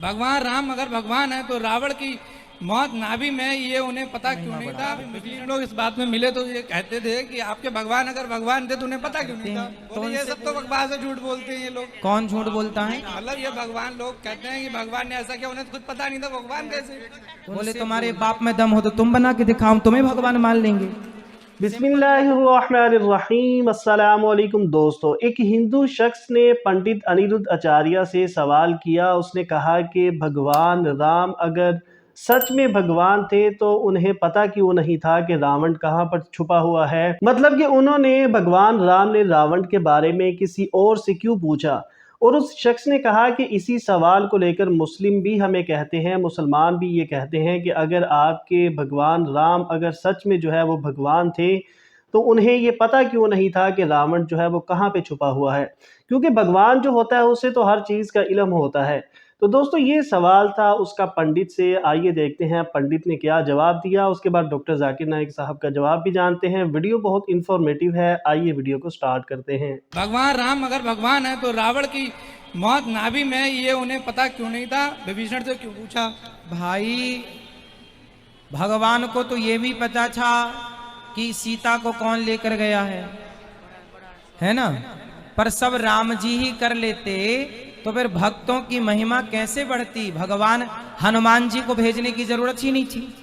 भगवान राम अगर भगवान है तो रावण की मौत नाभि में ये उन्हें पता क्यों नहीं था? मुस्लिम लोग इस बात में मिले तो ये कहते थे कि आपके भगवान अगर भगवान थे तो उन्हें पता क्यों नहीं था? बोले ये सब तो बकवास है, झूठ बोलते हैं ये लोग। कौन झूठ बोलता है? मतलब ये भगवान लोग कहते हैं कि भगवान ने ऐसा किया, उन्हें खुद पता नहीं था भगवान कैसे। बोले तुम्हारे बाप में दम हो तो तुम बना के दिखाओ, तुम्हें भगवान मान लेंगे। बिस्मिल्लाहिर्रहमानिर्रहीम। अस्सलाम वालेकुम दोस्तों, एक हिंदू शख्स ने पंडित अनिरुद्ध आचार्य से सवाल किया। उसने कहा कि भगवान राम अगर सच में भगवान थे तो उन्हें पता क्यों नहीं था कि रावण कहाँ पर छुपा हुआ है। मतलब कि उन्होंने भगवान राम ने रावण के बारे में किसी और से क्यों पूछा। और उस शख्स ने कहा कि इसी सवाल को लेकर मुस्लिम भी हमें कहते हैं, मुसलमान भी ये कहते हैं कि अगर आपके भगवान राम अगर सच में जो है वो भगवान थे तो उन्हें ये पता क्यों नहीं था कि रावण जो है वो कहाँ पे छुपा हुआ है, क्योंकि भगवान जो होता है उससे तो हर चीज़ का इल्म होता है। तो दोस्तों ये सवाल था उसका पंडित से। आइए देखते हैं पंडित ने क्या जवाब दिया, उसके बाद डॉक्टर जाकिर नाइक साहब का जवाब भी जानते हैं। वीडियो बहुत इंफॉर्मेटिव है, आइए वीडियो को स्टार्ट करते हैं। भगवान राम अगर भगवान है तो रावण की मौत नाभि में ये उन्हें पता क्यों नहीं था? विभीषण से क्यों पूछा? भाई भगवान को तो ये भी पता था कि सीता को कौन लेकर गया है ना, पर सब राम जी ही कर लेते तो फिर भक्तों की महिमा कैसे बढ़ती? भगवान हनुमान जी को भेजने की जरूरत ही नहीं थी।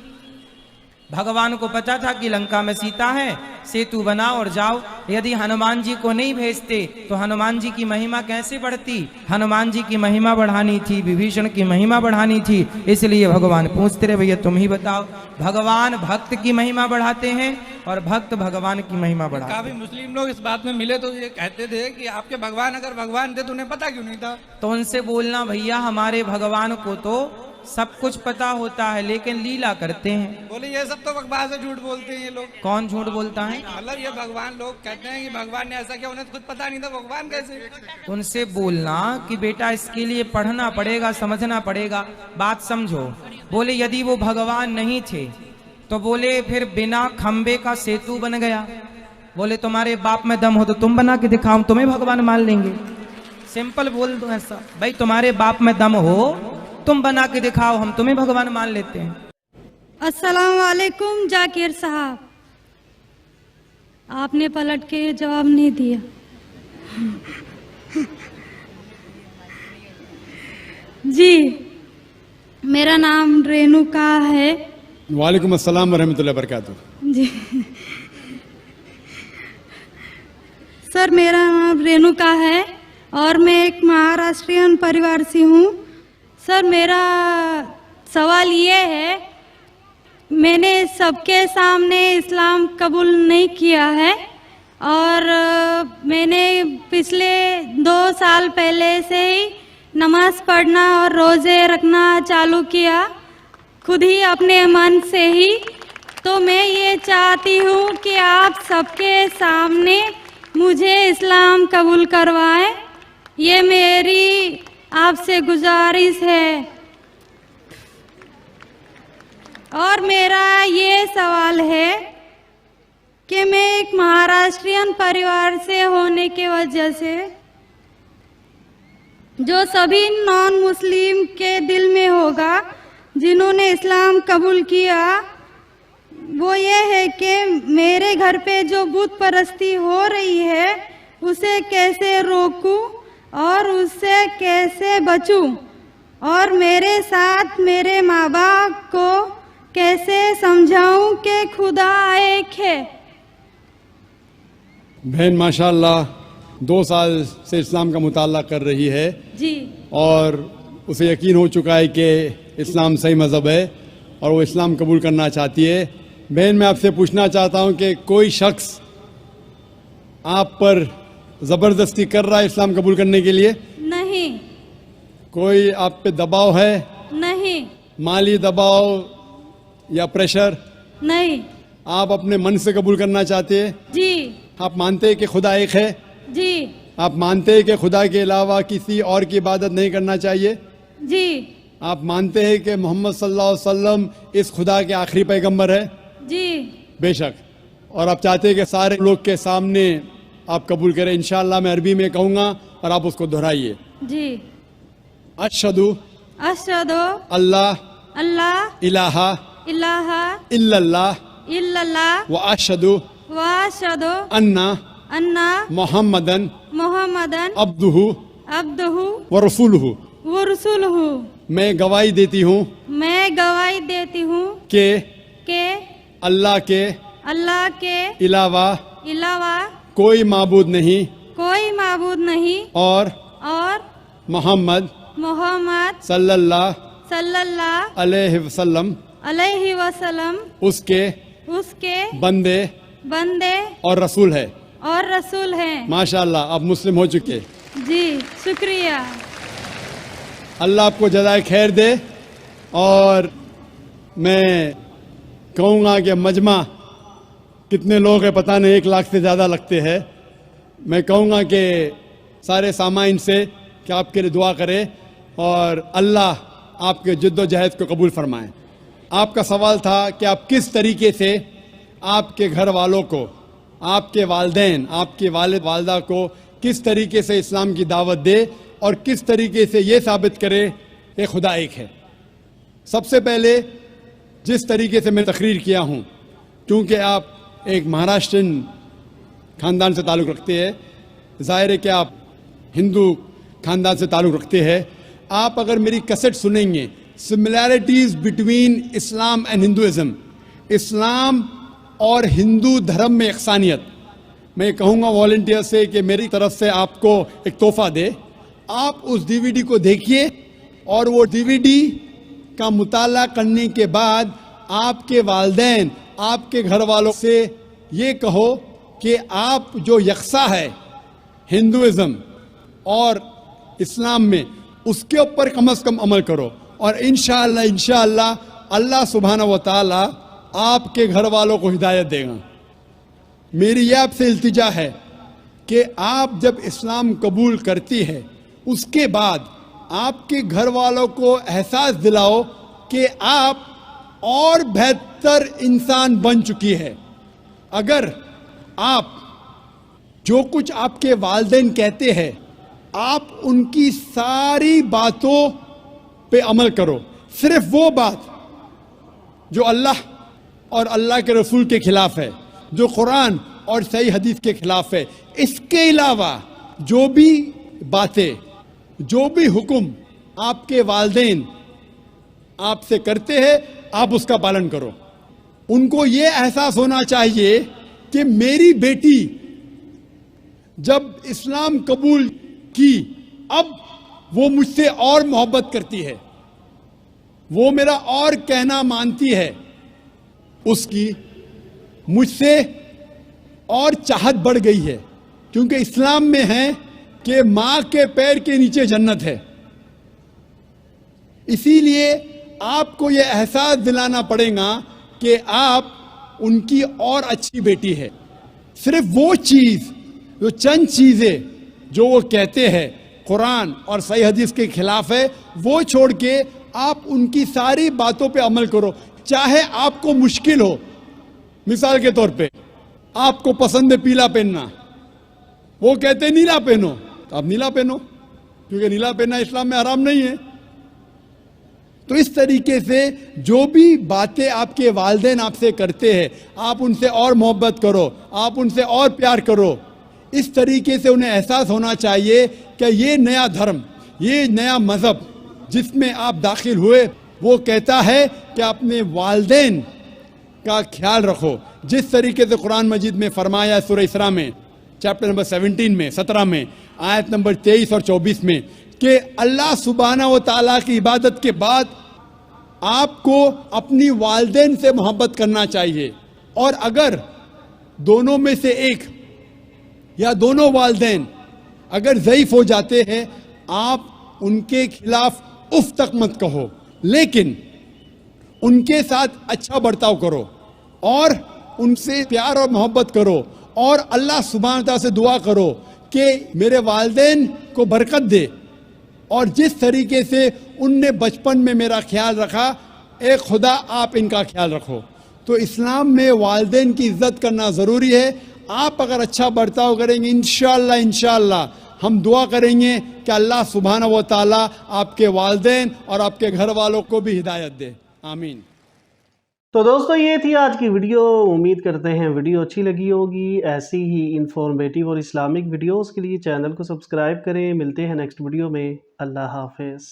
भगवान को पता था कि लंका में सीता है, सेतु बनाओ और जाओ। यदि हनुमान जी को नहीं भेजते तो हनुमान जी की महिमा कैसे बढ़ती? हनुमान जी की महिमा बढ़ानी थी, विभीषण की महिमा बढ़ानी थी, इसलिए भगवान पूछते रहे भैया तुम ही बताओ। भगवान भक्त की महिमा बढ़ाते हैं और भक्त भगवान की महिमा बढ़ाते हैं। काफी मुस्लिम लोग इस बात में मिले तो ये कहते थे कि आपके भगवान अगर भगवान थे तो उन्हें पता क्यों नहीं था? तो उनसे बोलना भैया हमारे भगवान को तो सब कुछ पता होता है लेकिन लीला करते हैं। बोले ये सब तो बकवास है, झूठ बोलते हैं ये लोग। कौन झूठ बोलता है? मतलब ये भगवान लोग कहते हैं कि भगवान ने ऐसा किया, उन्हें खुद पता नहीं था भगवान कैसे। उनसे बोलना कि बेटा इसके लिए पढ़ना पड़ेगा, समझना पड़ेगा, बात समझो। बोले यदि वो भगवान नहीं थे तो बोले फिर बिना खंबे का सेतु बन गया। बोले तुम्हारे बाप में दम हो तो तुम बना के दिखाओ, तुम्हें भगवान मान लेंगे। सिंपल बोल दो ऐसा, भाई तुम्हारे बाप में दम हो तुम बना के दिखाओ, हम तुम्हें भगवान मान लेते हैं। अस्सलाम वालेकुम जाकिर साहब, आपने पलट के जवाब नहीं दिया। जी मेरा नाम रेणुका है। वालेकुम अस्सलाम वरहमतुल्लाहि वबरकातुहू। जी सर मेरा नाम रेणुका है और मैं एक महाराष्ट्रियन परिवार से हूँ। सर मेरा सवाल ये है, मैंने सबके सामने इस्लाम कबूल नहीं किया है और मैंने पिछले 2 साल पहले से ही नमाज पढ़ना और रोज़े रखना चालू किया, खुद ही अपने मन से ही। तो मैं ये चाहती हूँ कि आप सबके सामने मुझे इस्लाम कबूल करवाएं, ये मेरी आपसे गुजारिश है। और मेरा ये सवाल है कि मैं एक महाराष्ट्रियन परिवार से होने के वजह से जो सभी नॉन मुस्लिम के दिल में होगा जिन्होंने इस्लाम कबूल किया, वो ये है कि मेरे घर पे जो बुत परस्ती हो रही है उसे कैसे रोकूं और उससे कैसे बचूं, और मेरे साथ मेरे माँ बाप को कैसे समझाऊं कि खुदा एक है। बहन माशाल्लाह 2 साल से इस्लाम का मुताला कर रही है जी, और उसे यकीन हो चुका है कि इस्लाम सही मज़हब है और वो इस्लाम कबूल करना चाहती है। बहन मैं आपसे पूछना चाहता हूँ कि कोई शख्स आप पर ज़बरदस्ती कर रहा है इस्लाम कबूल करने के लिए? नहीं। कोई आप पे दबाव है? नहीं। माली दबाव या प्रेशर? नहीं। आप अपने मन से कबूल करना चाहते हैं? जी। आप मानते हैं कि खुदा एक है? जी। आप मानते हैं कि खुदा के अलावा किसी और की इबादत नहीं करना चाहिए? जी। आप मानते हैं कि मोहम्मद सल्लल्लाहु अलैहि वसल्लम इस खुदा के आखिरी पैगंबर है? जी। बेशक। और आप चाहते हैं कि सारे लोग के सामने आप कबूल करें? इंशाअल्लाह मैं अरबी में कहूँगा और आप उसको दोहराइए। जी। अशहदु अशहदु अल्लाह अल्लाह इलाहा इलाहा इल्लल्लाह इल्लल्लाह व अशहदु व अशहदु अन्ना अन्ना मोहम्मदन मुहम्मदन अब्दुहु अब्दुहु व रसूलुहु। व रसूलुहु। मैं गवाही देती हूँ मैं गवाही देती हूँ कि अल्लाह के अलावा अलावा कोई माबूद नहीं कोई माबूद नहीं और मोहम्मद सल्लल्लाहु अलैहि वसल्लम उसके बंदे और रसूल है। माशाअल्लाह आप मुस्लिम हो चुके। जी शुक्रिया। अल्लाह आपको जज़ाए खैर दे। और मैं कहूँगा कि मजमा कितने लोग हैं पता नहीं, 1 लाख से ज़्यादा लगते हैं। मैं कहूँगा कि सारे सामाइन से कि आपके लिए दुआ करें और अल्लाह आपके जद्दोजहद को कबूल फरमाए। आपका सवाल था कि आप किस तरीके से आपके घर वालों को, आपके वालिदैन, आपके वालिद वालदा को किस तरीके से इस्लाम की दावत दे और किस तरीके से ये साबित करे कि खुदा एक है। सबसे पहले जिस तरीके से मैं तकरीर किया हूँ, क्योंकि आप एक महाराष्ट्रन ख़ानदान से ताल्लुक़ रखते हैं, ज़ाहिर है कि आप हिंदू ख़ानदान से ताल्लुक़ रखते हैं। आप अगर मेरी कैसेट सुनेंगे similarities between Islam and Hinduism, इस्लाम और हिंदू धर्म में यकसानियत, मैं कहूँगा वॉलंटियर से कि मेरी तरफ से आपको एक तोहफ़ा दे। आप उस डीवीडी को देखिए और वो डीवीडी का मुताला करने के बाद आपके वालिदैन, आपके घर वालों से ये कहो कि आप जो यकसा है हिंदुइज़्म और इस्लाम में, उसके ऊपर कम से कम अमल करो और इंशाअल्लाह अल्लाह सुब्हानहू व तआला आपके घर वालों को हिदायत देगा। मेरी यह आपसे इल्तिजा है कि आप जब इस्लाम कबूल करती है उसके बाद आपके घर वालों को एहसास दिलाओ कि आप और बेहतर इंसान बन चुकी है। अगर आप जो कुछ आपके वालिदैन कहते हैं आप उनकी सारी बातों पे अमल करो, सिर्फ वो बात जो अल्लाह और अल्लाह के रसूल के खिलाफ है, जो कुरान और सही हदीस के खिलाफ है। इसके अलावा जो भी बातें, जो भी हुक्म आपके वालिदैन आपसे करते हैं आप उसका पालन करो। उनको ये एहसास होना चाहिए कि मेरी बेटी जब इस्लाम कबूल की अब वो मुझसे और मोहब्बत करती है, वो मेरा और कहना मानती है, उसकी मुझसे और चाहत बढ़ गई है। क्योंकि इस्लाम में है कि माँ के पैर के नीचे जन्नत है। इसीलिए आपको यह एहसास दिलाना पड़ेगा कि आप उनकी और अच्छी बेटी है। सिर्फ वो चीज़, जो चंद चीज़ें जो वो कहते हैं कुरान और सही हदीस के खिलाफ है, वो छोड़ के आप उनकी सारी बातों पे अमल करो, चाहे आपको मुश्किल हो। मिसाल के तौर पे आपको पसंद है पीला पहनना, वो कहते नीला पहनो तो आप नीला पहनो, क्योंकि नीला पहनना इस्लाम में हराम नहीं है। तो इस तरीके से जो भी बातें आपके वालिदैन आपसे करते हैं आप उनसे और मोहब्बत करो, आप उनसे और प्यार करो। इस तरीके से उन्हें एहसास होना चाहिए कि ये नया धर्म, ये नया मज़हब जिसमें आप दाखिल हुए वो कहता है कि अपने वालिदैन का ख्याल रखो। जिस तरीके से कुरान मजीद में फरमाया सूरह इसरा में चैप्टर नंबर 17 में 17 में आयत नंबर 23 और 24 में कि अल्लाह सुब्हानहू व तआला की इबादत के बाद आपको अपनी वालिदैन से मोहब्बत करना चाहिए। और अगर दोनों में से एक या दोनों वालिदैन अगर ज़ईफ़ हो जाते हैं आप उनके खिलाफ उफ तक मत कहो, लेकिन उनके साथ अच्छा बर्ताव करो और उनसे प्यार और मोहब्बत करो और अल्लाह सुब्हानहू व तआला से दुआ करो कि मेरे वालिदैन को बरकत दे और जिस तरीके से उनने बचपन में मेरा ख्याल रखा, ए खुदा आप इनका ख्याल रखो। तो इस्लाम में वालिदैन की इज्जत करना ज़रूरी है। आप अगर अच्छा बर्ताव करेंगे इंशाअल्लाह हम दुआ करेंगे कि अल्लाह सुब्हानहू व तआला आपके वालिदैन और आपके घर वालों को भी हिदायत दे। आमीन। तो दोस्तों ये थी आज की वीडियो। उम्मीद करते हैं वीडियो अच्छी लगी होगी। ऐसी ही इंफॉर्मेटिव और इस्लामिक वीडियोस के लिए चैनल को सब्सक्राइब करें। मिलते हैं नेक्स्ट वीडियो में। अल्लाह हाफिज़।